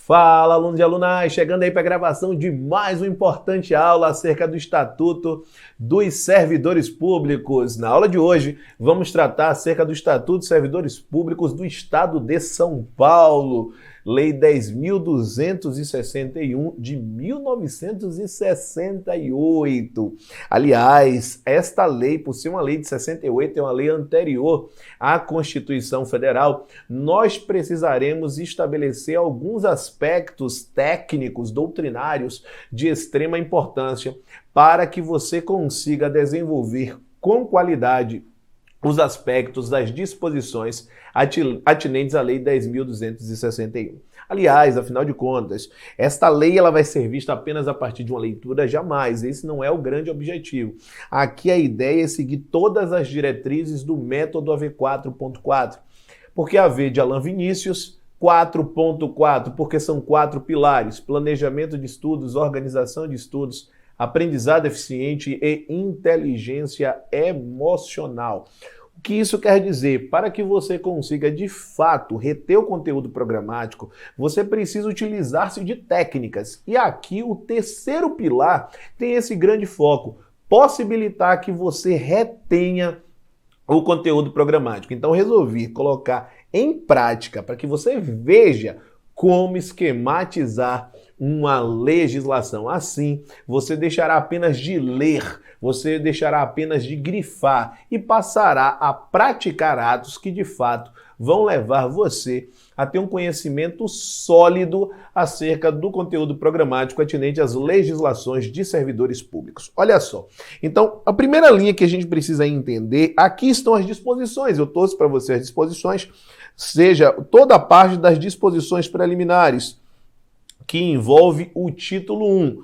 Fala, alunos e alunas, chegando aí para a gravação de mais uma importante aula acerca do Estatuto dos Servidores Públicos. Na aula de hoje, vamos tratar acerca do Estatuto dos Servidores Públicos do Estado de São Paulo, Lei 10.261 de 1968. Aliás, esta lei, por ser uma lei de 68, é uma lei anterior à Constituição Federal, nós precisaremos estabelecer alguns aspectos técnicos, doutrinários de extrema importância para que você consiga desenvolver com qualidade os aspectos das disposições atinentes à Lei 10.261. Aliás, afinal de contas, esta lei ela vai ser vista apenas a partir de uma leitura? Jamais. Esse não é o grande objetivo. Aqui a ideia é seguir todas as diretrizes do método AV 4.4. Por que AV de Alan Vinícius? 4.4, porque são 4 pilares: planejamento de estudos, organização de estudos, aprendizado eficiente e inteligência emocional. O que isso quer dizer? Para que você consiga, de fato, reter o conteúdo programático, você precisa utilizar-se de técnicas. E aqui o terceiro pilar tem esse grande foco: possibilitar que você retenha o conteúdo programático. Então, resolvi colocar em prática para que você veja como esquematizar uma legislação. Assim, você deixará apenas de ler, você deixará apenas de grifar e passará a praticar atos que, de fato, vão levar você a ter um conhecimento sólido acerca do conteúdo programático atinente às legislações de servidores públicos. Olha só. Então, a primeira linha que a gente precisa entender, aqui estão as disposições. Eu trouxe para você as disposições, seja toda a parte das disposições preliminares, que envolve o título 1,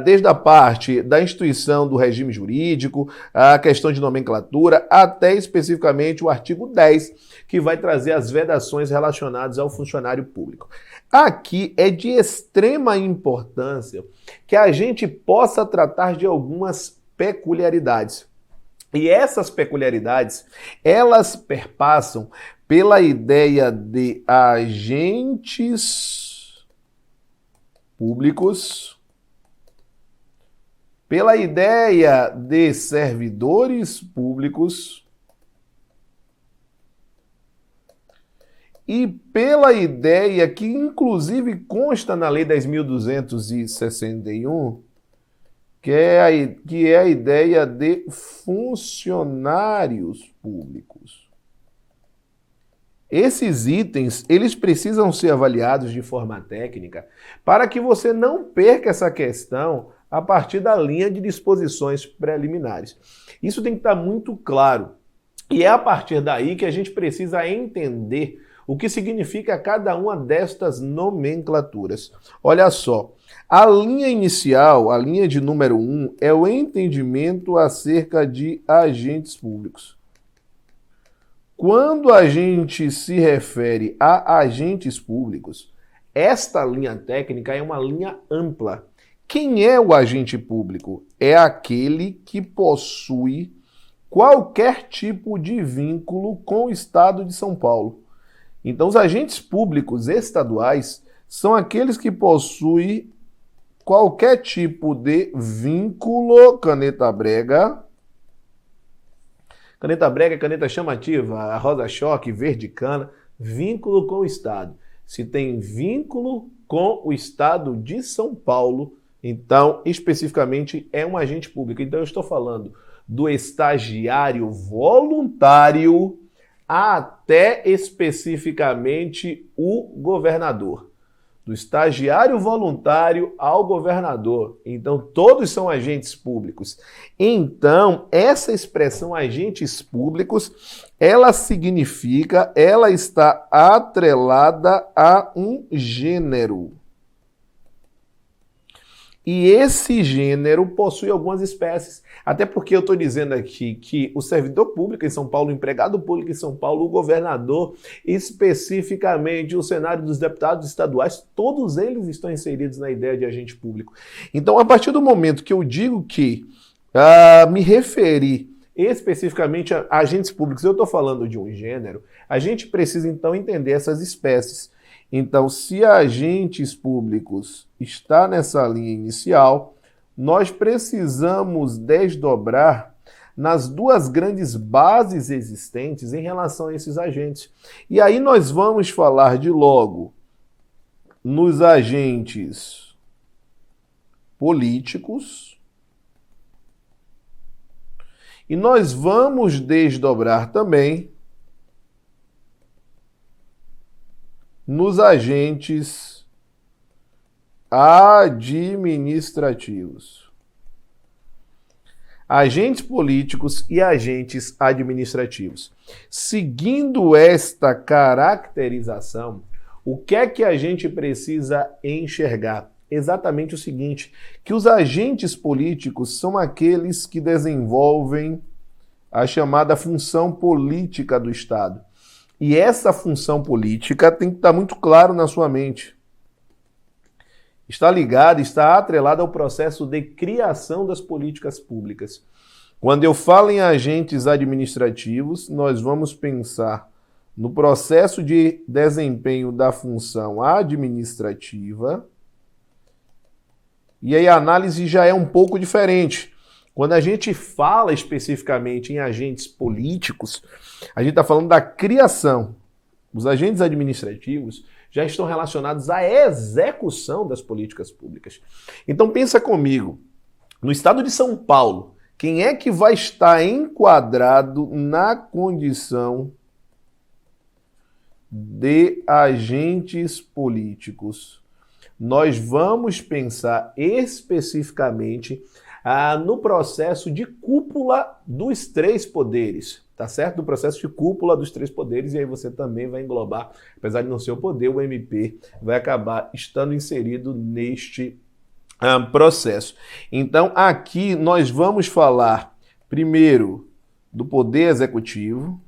desde a parte da instituição do regime jurídico, a questão de nomenclatura, até especificamente o artigo 10, que vai trazer as vedações relacionadas ao funcionário público. Aqui é de extrema importância que a gente possa tratar de algumas peculiaridades. E essas peculiaridades, elas perpassam pela ideia de agentes públicos, pela ideia de servidores públicos e pela ideia que inclusive consta na Lei 10.261, que é a ideia de funcionários públicos. Esses itens, eles precisam ser avaliados de forma técnica para que você não perca essa questão a partir da linha de disposições preliminares. Isso tem que estar muito claro. E é a partir daí que a gente precisa entender o que significa cada uma destas nomenclaturas. Olha só, a linha inicial, a linha de número 1, é o entendimento acerca de agentes públicos. Quando a gente se refere a agentes públicos, esta linha técnica é uma linha ampla. Quem é o agente público? É aquele que possui qualquer tipo de vínculo com o Estado de São Paulo. Então, os agentes públicos estaduais são aqueles que possuem qualquer tipo de vínculo, caneta brega, caneta chamativa, rosa-choque, verde cana, vínculo com o Estado. Se tem vínculo com o Estado de São Paulo, então, especificamente, é um agente público. Então, eu estou falando do estagiário voluntário até especificamente o governador. Do estagiário voluntário ao governador. Então, todos são agentes públicos. Então, essa expressão agentes públicos, ela significa, ela está atrelada a um gênero. E esse gênero possui algumas espécies. Até porque eu estou dizendo aqui que o servidor público em São Paulo, o empregado público em São Paulo, o governador, especificamente o Senado dos Deputados estaduais, todos eles estão inseridos na ideia de agente público. Então, a partir do momento que eu digo que me referi especificamente a agentes públicos, eu estou falando de um gênero, a gente precisa então entender essas espécies. Então, se agentes públicos está nessa linha inicial, nós precisamos desdobrar nas duas grandes bases existentes em relação a esses agentes. E aí nós vamos falar de logo nos agentes políticos e nós vamos desdobrar também nos agentes administrativos. Agentes políticos e agentes administrativos. Seguindo esta caracterização, o que é que a gente precisa enxergar? Exatamente o seguinte, que os agentes políticos são aqueles que desenvolvem a chamada função política do Estado. E essa função política tem que estar muito claro na sua mente. Está ligada, está atrelada ao processo de criação das políticas públicas. Quando eu falo em agentes administrativos, nós vamos pensar no processo de desempenho da função administrativa. E aí a análise já é um pouco diferente. Quando a gente fala especificamente em agentes políticos, a gente está falando da criação. Os agentes administrativos já estão relacionados à execução das políticas públicas. Então pensa comigo, no estado de São Paulo, quem é que vai estar enquadrado na condição de agentes políticos? Nós vamos pensar especificamente no processo de cúpula dos três poderes, tá certo? Do processo de cúpula dos três poderes, e aí você também vai englobar, apesar de não ser o poder, o MP vai acabar estando inserido neste processo. Então, aqui nós vamos falar primeiro do poder executivo.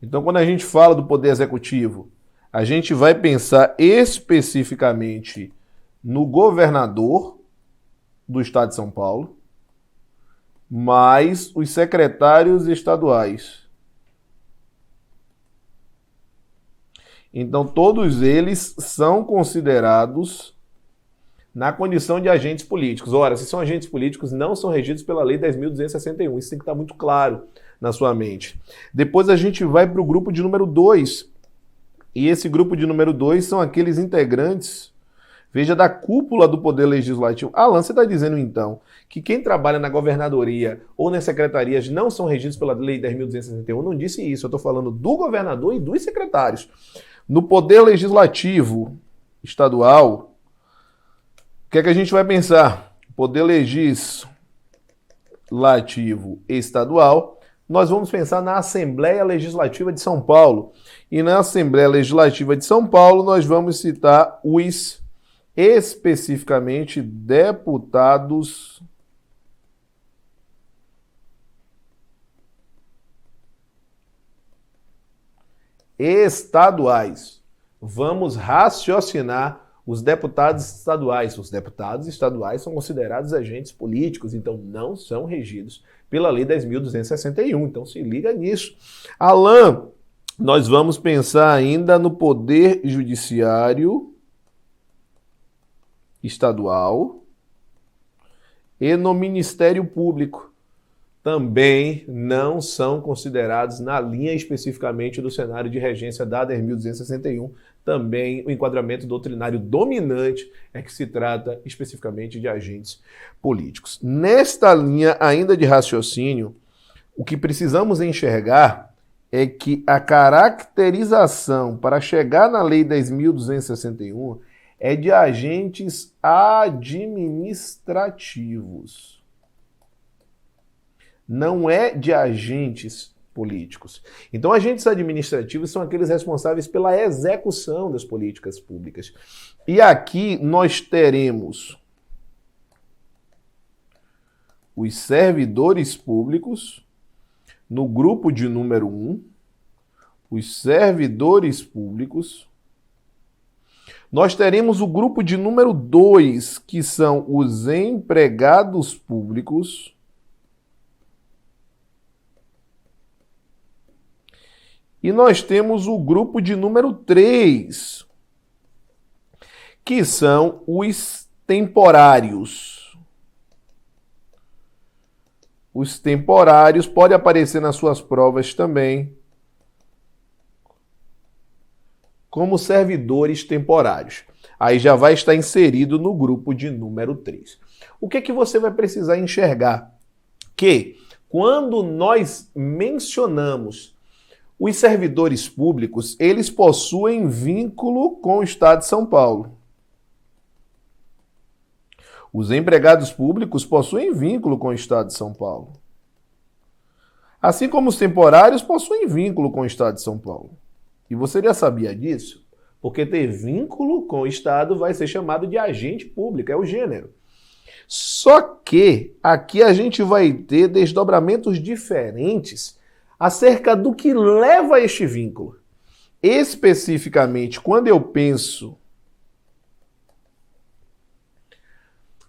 Então, quando a gente fala do poder executivo, a gente vai pensar especificamente no governador do estado de São Paulo, mais os secretários estaduais. Então, todos eles são considerados na condição de agentes políticos. Ora, se são agentes políticos, não são regidos pela Lei 10.261. Isso tem que estar muito claro na sua mente. Depois a gente vai para o grupo de número 2. E esse grupo de número 2 são aqueles integrantes, veja, da cúpula do Poder Legislativo. Alan, você está dizendo então que quem trabalha na governadoria ou nas secretarias não são regidos pela Lei 10.261? Não disse isso, eu estou falando do governador e dos secretários. No Poder Legislativo estadual, o que é que a gente vai pensar? Poder Legislativo estadual, nós vamos pensar na Assembleia Legislativa de São Paulo. E na Assembleia Legislativa de São Paulo, nós vamos citar os especificamente deputados estaduais. Vamos raciocinar os deputados estaduais. Os deputados estaduais são considerados agentes políticos, então não são regidos pela Lei 10.261. Então se liga nisso. Alan, nós vamos pensar ainda no Poder Judiciário Estadual e no Ministério Público. Também não são considerados na linha especificamente do cenário de regência da 10.261. Também o enquadramento doutrinário dominante é que se trata especificamente de agentes políticos. Nesta linha ainda de raciocínio, o que precisamos enxergar é que a caracterização para chegar na Lei 10.261 é de agentes administrativos. Não é de agentes políticos. Então, agentes administrativos são aqueles responsáveis pela execução das políticas públicas. E aqui nós teremos os servidores públicos, no grupo de número 1, os servidores públicos. Nós teremos o grupo de número 2, que são os empregados públicos. E nós temos o grupo de número 3, que são os temporários. Os temporários podem aparecer nas suas provas também como servidores temporários. Aí já vai estar inserido no grupo de número 3. O que é que você vai precisar enxergar? Que quando nós mencionamos os servidores públicos, eles possuem vínculo com o Estado de São Paulo. Os empregados públicos possuem vínculo com o Estado de São Paulo. Assim como os temporários possuem vínculo com o Estado de São Paulo. E você já sabia disso? Porque ter vínculo com o Estado vai ser chamado de agente público, é o gênero. Só que aqui a gente vai ter desdobramentos diferentes acerca do que leva a este vínculo. Especificamente, quando eu penso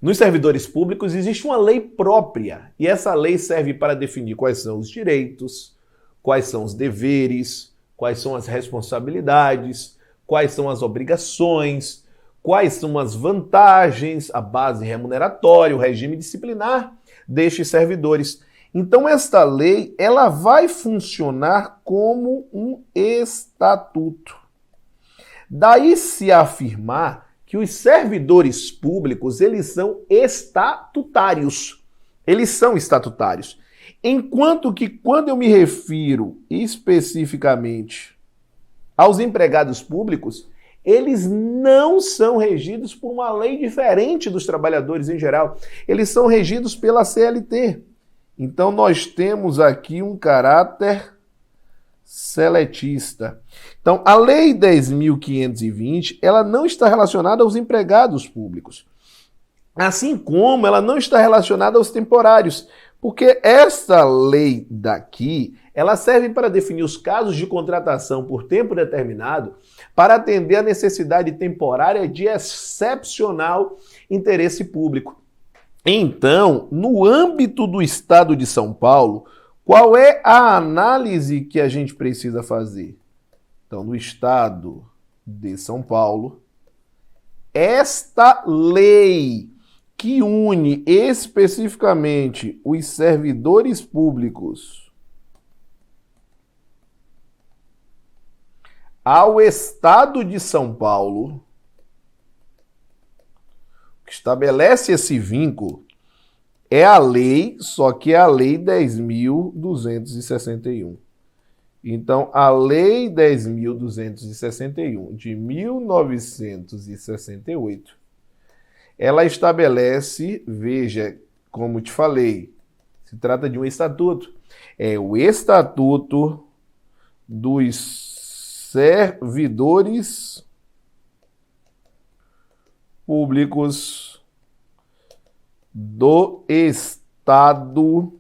nos servidores públicos, existe uma lei própria, e essa lei serve para definir quais são os direitos, quais são os deveres, quais são as responsabilidades, quais são as obrigações, quais são as vantagens, a base remuneratória, o regime disciplinar destes servidores. Então, esta lei ela vai funcionar como um estatuto. Daí se afirmar que os servidores públicos, eles são estatutários. Eles são estatutários. Enquanto que quando eu me refiro especificamente aos empregados públicos, eles não são regidos por uma lei diferente dos trabalhadores em geral. Eles são regidos pela CLT. Então nós temos aqui um caráter seletista. Então, a Lei 10.520, ela não está relacionada aos empregados públicos. Assim como ela não está relacionada aos temporários, porque essa lei daqui, ela serve para definir os casos de contratação por tempo determinado para atender a necessidade temporária de excepcional interesse público. Então, no âmbito do Estado de São Paulo, qual é a análise que a gente precisa fazer? Então, no Estado de São Paulo, esta lei que une especificamente os servidores públicos ao Estado de São Paulo, que estabelece esse vínculo, é a lei, só que é a Lei 10.261. Então, a Lei 10.261 de 1968, ela estabelece, veja, como te falei, se trata de um estatuto. É o Estatuto dos Servidores Públicos do Estado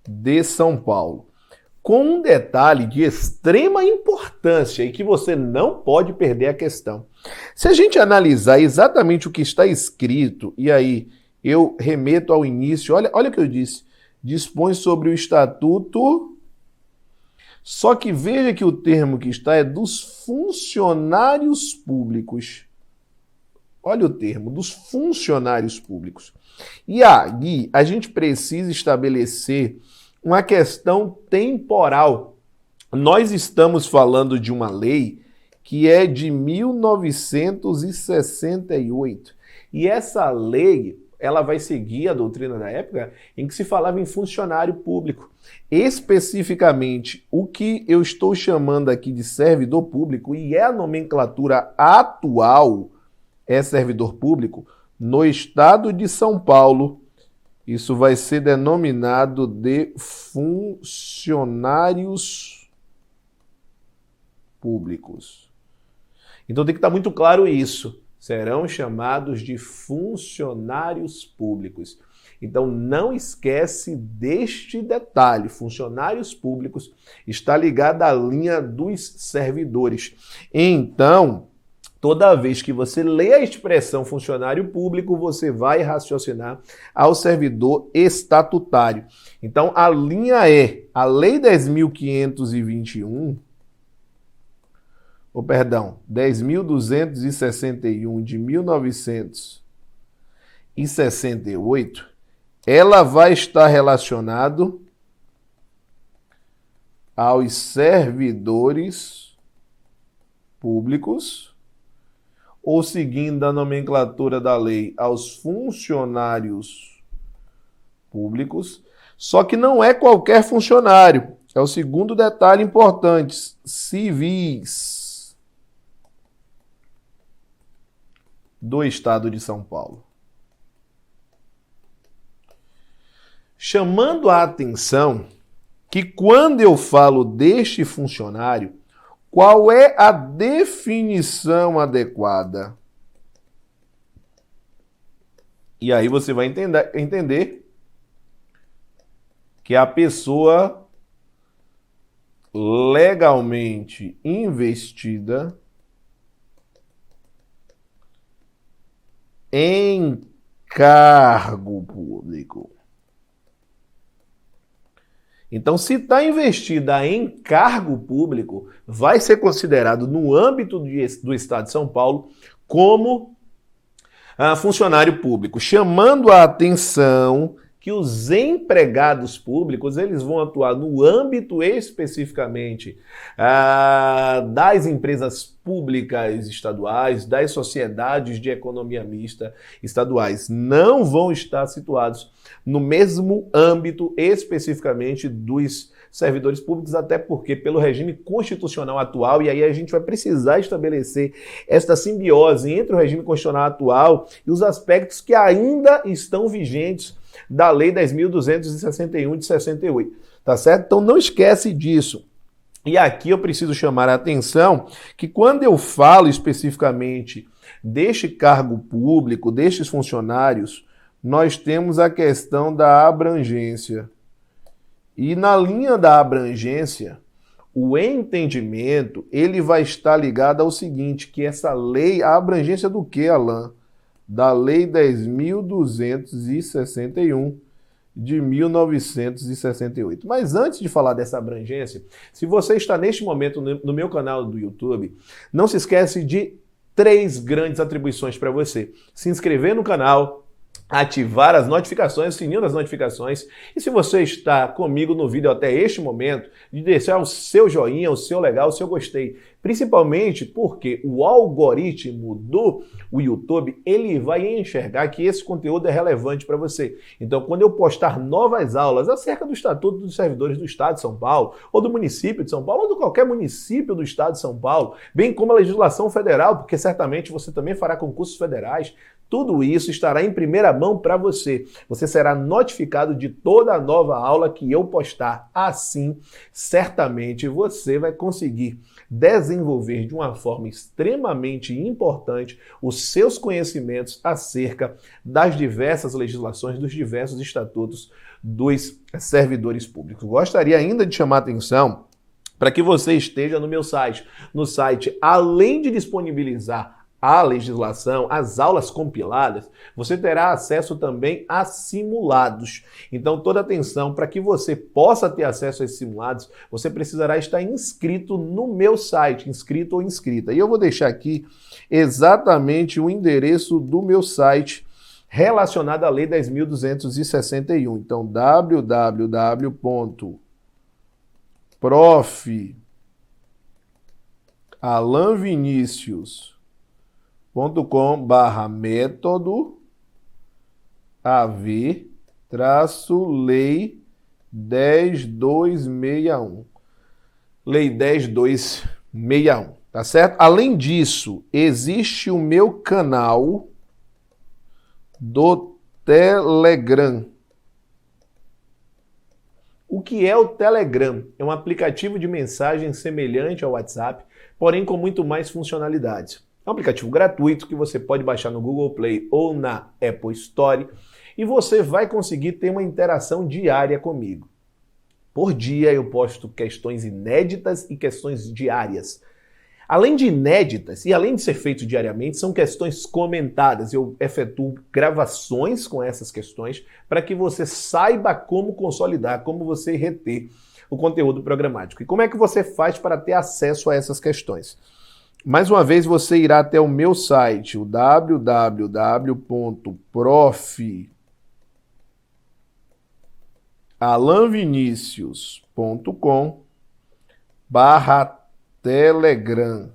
de São Paulo. Com um detalhe de extrema importância e que você não pode perder a questão. Se a gente analisar exatamente o que está escrito, e aí eu remeto ao início, olha o que eu disse, dispõe sobre o estatuto, só que veja que o termo que está é dos funcionários públicos. Olha o termo, dos funcionários públicos. E aí, a gente precisa estabelecer uma questão temporal. Nós estamos falando de uma lei que é de 1968. E essa lei, ela vai seguir a doutrina da época em que se falava em funcionário público. Especificamente, o que eu estou chamando aqui de servidor público, e é a nomenclatura atual, é servidor público, no Estado de São Paulo, isso vai ser denominado de funcionários públicos. Então tem que estar muito claro isso. Serão chamados de funcionários públicos. Então não esquece deste detalhe. Funcionários públicos está ligado à linha dos servidores. Então, Toda vez que você lê a expressão funcionário público, você vai raciocinar ao servidor estatutário. Então, a linha é a Lei 10.521, 10.261 de 1968, ela vai estar relacionado aos servidores públicos, ou seguindo a nomenclatura da lei, aos funcionários públicos, só que não é qualquer funcionário. É o segundo detalhe importante: civis do Estado de São Paulo. Chamando a atenção que quando eu falo deste funcionário, qual é a definição adequada? E aí você vai entender que a pessoa legalmente investida em cargo público. Então, se está investida em cargo público, vai ser considerado no âmbito do Estado de São Paulo como funcionário público, chamando a atenção que os empregados públicos eles vão atuar no âmbito especificamente das empresas públicas estaduais, das sociedades de economia mista estaduais. Não vão estar situados no mesmo âmbito especificamente dos servidores públicos, até porque pelo regime constitucional atual, e aí a gente vai precisar estabelecer esta simbiose entre o regime constitucional atual e os aspectos que ainda estão vigentes da Lei 10.261 de 68, tá certo? Então não esquece disso. E aqui eu preciso chamar a atenção que quando eu falo especificamente deste cargo público, destes funcionários, nós temos a questão da abrangência. E na linha da abrangência, o entendimento, ele vai estar ligado ao seguinte, que essa lei, a abrangência do que, Alan? Da Lei 10.261 de 1968. Mas antes de falar dessa abrangência, se você está neste momento no meu canal do YouTube, não se esquece de 3 grandes atribuições para você. Se inscrever no canal, ativar as notificações, o sininho das notificações. E se você está comigo no vídeo até este momento, de deixar o seu joinha, o seu legal, o seu gostei. Principalmente porque o algoritmo do YouTube, ele vai enxergar que esse conteúdo é relevante para você. Então, quando eu postar novas aulas acerca do Estatuto dos Servidores do Estado de São Paulo, ou do município de São Paulo, ou de qualquer município do Estado de São Paulo, bem como a legislação federal, porque certamente você também fará concursos federais, tudo isso estará em primeira mão para você. Você será notificado de toda a nova aula que eu postar. Assim, certamente você vai conseguir desenvolver de uma forma extremamente importante os seus conhecimentos acerca das diversas legislações, dos diversos estatutos dos servidores públicos. Gostaria ainda de chamar a atenção para que você esteja no meu site. No site, além de disponibilizar a legislação, as aulas compiladas, você terá acesso também a simulados. Então, toda atenção, para que você possa ter acesso a esses simulados, você precisará estar inscrito no meu site, inscrito ou inscrita. E eu vou deixar aqui exatamente o endereço do meu site relacionado à Lei 10.261. Então, www.profalanvinicius.com/método AV-Lei 10.261. Lei 10.261, tá certo? Além disso, existe o meu canal do Telegram. O que é o Telegram? É um aplicativo de mensagem semelhante ao WhatsApp, porém com muito mais funcionalidades. É um aplicativo gratuito que você pode baixar no Google Play ou na Apple Store e você vai conseguir ter uma interação diária comigo. Por dia eu posto questões inéditas e questões diárias. Além de inéditas e além de ser feito diariamente, são questões comentadas. Eu efetuo gravações com essas questões para que você saiba como consolidar, como você reter o conteúdo programático. E como é que você faz para ter acesso a essas questões? Mais uma vez, você irá até o meu site, o www.profalanvinicius.com/Telegram.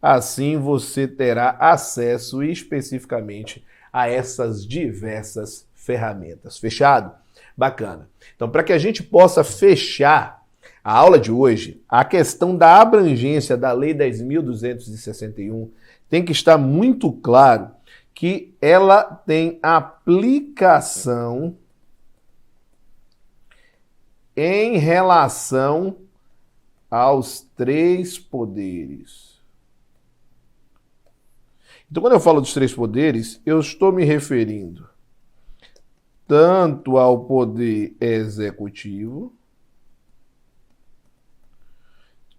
Assim você terá acesso especificamente a essas diversas ferramentas. Fechado? Bacana. Então, para que a gente possa fechar a aula de hoje, a questão da abrangência da Lei 10.261 tem que estar muito claro que ela tem aplicação em relação aos três poderes. Então, quando eu falo dos três poderes, eu estou me referindo tanto ao poder executivo,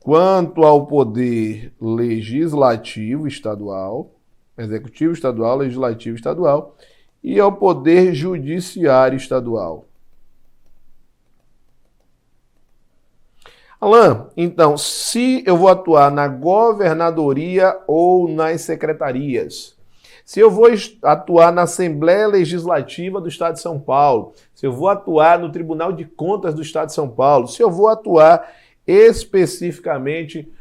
quanto ao poder legislativo estadual, executivo estadual, legislativo estadual, e ao poder judiciário estadual. Alan, então, se eu vou atuar na governadoria ou nas secretarias, se eu vou atuar na Assembleia Legislativa do Estado de São Paulo, se eu vou atuar no Tribunal de Contas do Estado de São Paulo, se eu vou atuar especificamente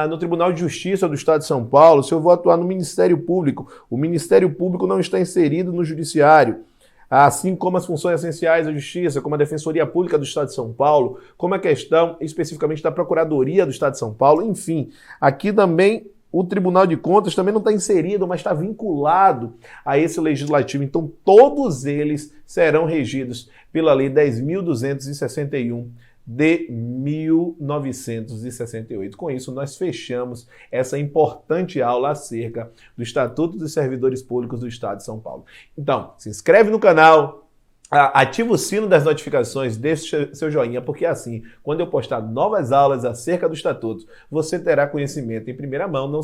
no Tribunal de Justiça do Estado de São Paulo, se eu vou atuar no Ministério Público, o Ministério Público não está inserido no Judiciário, assim como as funções essenciais da Justiça, como a Defensoria Pública do Estado de São Paulo, como a questão especificamente da Procuradoria do Estado de São Paulo, enfim, aqui também o Tribunal de Contas também não está inserido, mas está vinculado a esse legislativo. Então, todos eles serão regidos pela Lei 10.261 de 1968. Com isso, nós fechamos essa importante aula acerca do Estatuto dos Servidores Públicos do Estado de São Paulo. Então, se inscreve no canal, ativa o sino das notificações, deixa seu joinha, porque assim, quando eu postar novas aulas acerca do Estatuto, você terá conhecimento em primeira mão. Não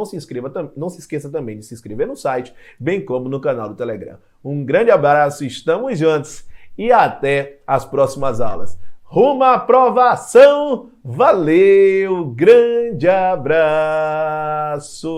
se esqueça também de se inscrever no site, bem como no canal do Telegram. Um grande abraço, estamos juntos e até as próximas aulas. Rumo à aprovação, valeu, grande abraço!